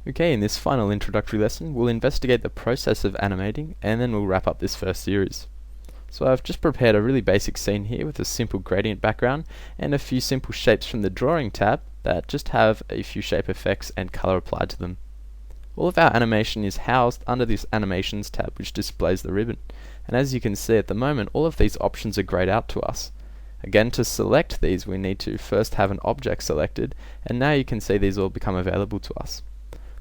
Okay, in this final introductory lesson, we'll investigate the process of animating, and then we'll wrap up this first series. So I've just prepared a really basic scene here with a simple gradient background and a few simple shapes from the Drawing tab that just have a few shape effects and color applied to them. All of our animation is housed under this Animations tab, which displays the ribbon. And as you can see at the moment, all of these options are grayed out to us. Again, to select these, we need to first have an object selected, and now you can see these all become available to us.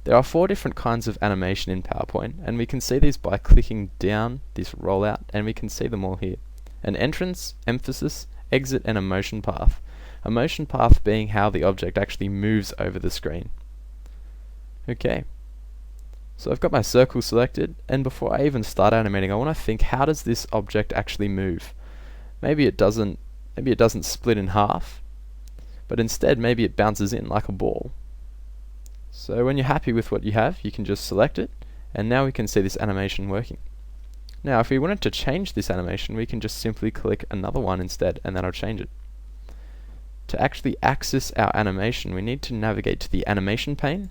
There are 4 different kinds of animation in PowerPoint, and we can see these by clicking down this rollout, and we can see them all here. An entrance, emphasis, exit, and a motion path. A motion path being how the object actually moves over the screen. Okay, so I've got my circle selected, and before I even start animating, I want to think, how does this object actually move? Maybe it doesn't split in half, but instead maybe it bounces in like a ball. So when you're happy with what you have, you can just select it, and now we can see this animation working. Now if we wanted to change this animation, we can just simply click another one instead, and that'll change it. To actually access our animation, we need to navigate to the animation pane,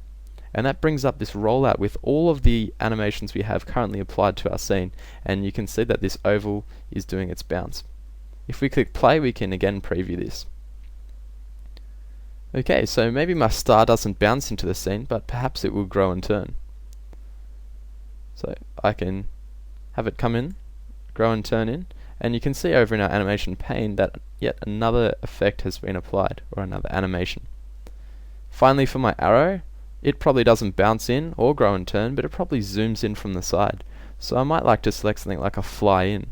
and that brings up this rollout with all of the animations we have currently applied to our scene, and you can see that this oval is doing its bounce. If we click play, we can again preview this. Okay, so maybe my star doesn't bounce into the scene, but perhaps it will grow and turn. So I can have it come in, grow and turn in, and you can see over in our animation pane that yet another effect has been applied, or another animation. Finally, for my arrow, it probably doesn't bounce in or grow and turn, but it probably zooms in from the side. So I might like to select something like a fly in.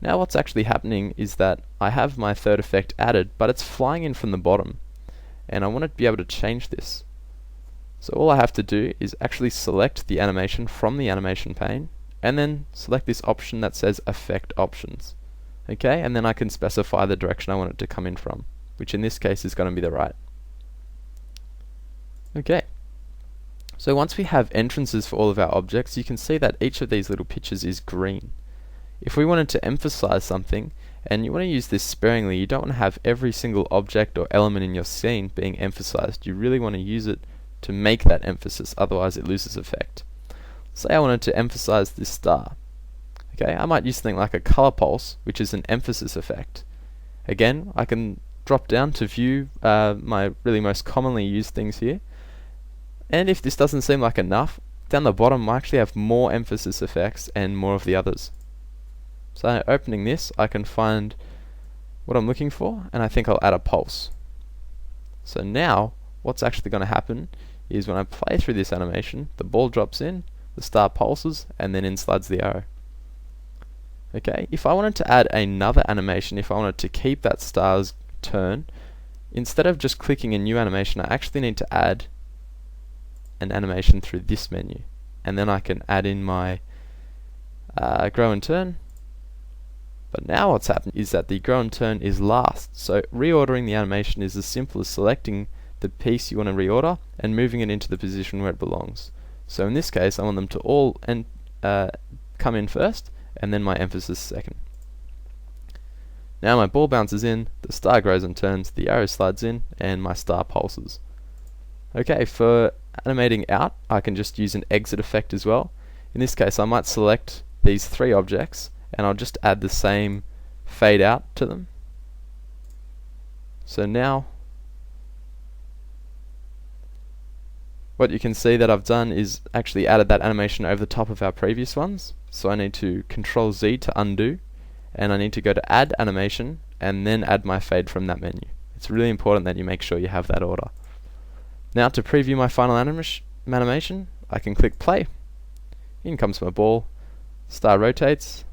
Now what's actually happening is that I have my third effect added, but it's flying in from the bottom, and I want to be able to change this. So all I have to do is actually select the animation from the animation pane, and then select this option that says Effect Options. Okay, and then I can specify the direction I want it to come in from, which in this case is going to be the right. Okay, so once we have entrances for all of our objects, you can see that each of these little pictures is green. If we wanted to emphasize something, and you want to use this sparingly, you don't want to have every single object or element in your scene being emphasized. You really want to use it to make that emphasis, otherwise it loses effect. Say I wanted to emphasize this star. Okay, I might use something like a color pulse, which is an emphasis effect. Again, I can drop down to view my really most commonly used things here. And if this doesn't seem like enough, down the bottom I actually have more emphasis effects and more of the others. So opening this, I can find what I'm looking for, and I think I'll add a pulse. So now, what's actually going to happen is when I play through this animation, the ball drops in, the star pulses, and then in slides the arrow. Okay, if I wanted to add another animation, if I wanted to keep that star's turn, instead of just clicking a new animation, I actually need to add an animation through this menu. And then I can add in my grow and turn. But now what's happened is that the grow and turn is last. So reordering the animation is as simple as selecting the piece you want to reorder and moving it into the position where it belongs. So in this case, I want them to all come in first, and then my emphasis second. Now my ball bounces in, the star grows and turns, the arrow slides in, and my star pulses. Okay, for animating out, I can just use an exit effect as well. In this case, I might select these 3 objects, and I'll just add the same fade out to them. So now what you can see that I've done is actually added that animation over the top of our previous ones. So I need to Control Z to undo, and I need to go to Add Animation and then add my fade from that menu. It's really important that you make sure you have that order. Now to preview my final animation, I can click play. In comes my ball, star rotates,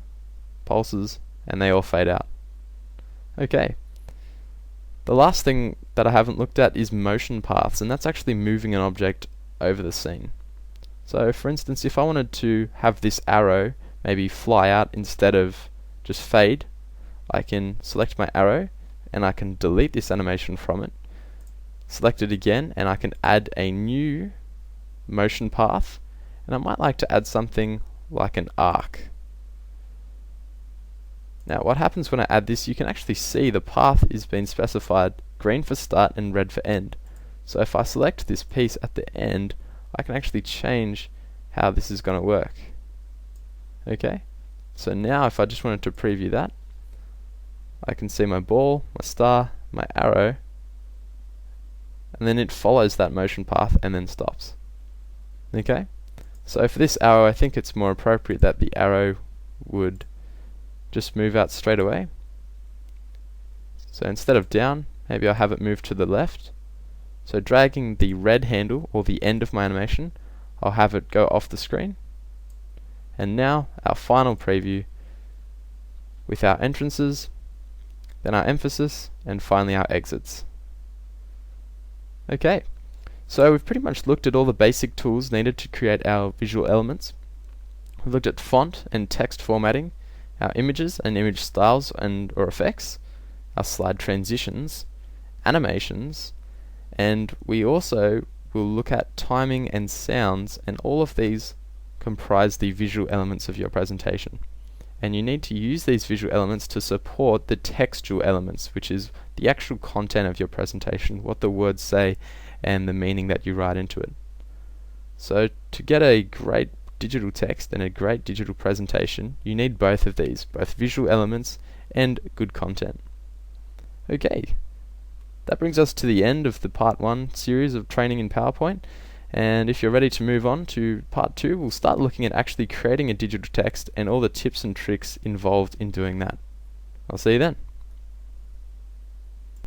pulses, and they all fade out. Okay. The last thing that I haven't looked at is motion paths, and that's actually moving an object over the scene. So for instance, if I wanted to have this arrow maybe fly out instead of just fade, I can select my arrow and I can delete this animation from it, select it again, and I can add a new motion path, and I might like to add something like an arc. Now what happens when I add this, you can actually see the path is being specified green for start and red for end. So if I select this piece at the end, I can actually change how this is going to work. Okay, so now if I just wanted to preview that, I can see my ball, my star, my arrow, and then it follows that motion path and then stops. Okay, so for this arrow I think it's more appropriate that the arrow would just move out straight away. So instead of down, maybe I'll have it move to the left. So dragging the red handle, or the end of my animation, I'll have it go off the screen. And now our final preview with our entrances, then our emphasis, and finally our exits. Okay, so we've pretty much looked at all the basic tools needed to create our visual elements. We've looked at font and text formatting, our images and image styles and or effects, our slide transitions, animations, and we also will look at timing and sounds, and all of these comprise the visual elements of your presentation. And you need to use these visual elements to support the textual elements, which is the actual content of your presentation, what the words say and the meaning that you write into it. So to get a great digital text and a great digital presentation, you need both of these, both visual elements and good content. Okay, that brings us to the end of the part 1 series of training in PowerPoint. And if you're ready to move on to part 2, we'll start looking at actually creating a digital text and all the tips and tricks involved in doing that. I'll see you then.